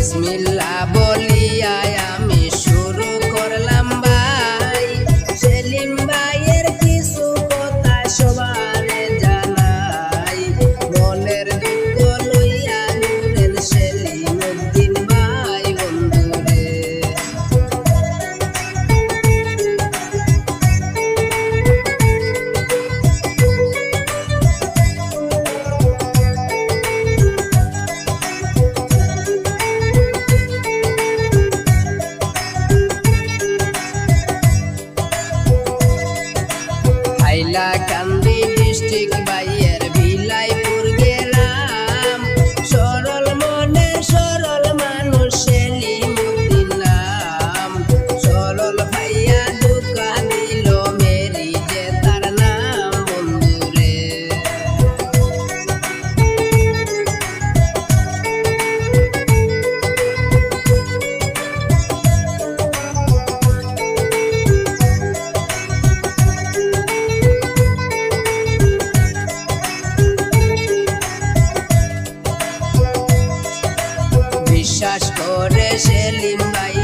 বিসমিল্লাহ বলিয়া আমি শুরু করলাম ভাই। সেলিম ভাইয়ের কিছু কথা সবারে জানাই। মনের দুঃখ লইয়া ঘুরেন সেলিম উদ্দিন ভাই বন্ধুরে। হাইলাকান্দি ডিস্ট্রিক্ট বাইয়ের বিলাইপুর গেলাম। সরল মনে সরল মানুষ সেলিম উদ্দিন নাম। সরল ভাইয়া ধোঁকা দিল মেরি যে তার নাম বন্ধুরে। বিশ্বাস করে সেলিম ভাই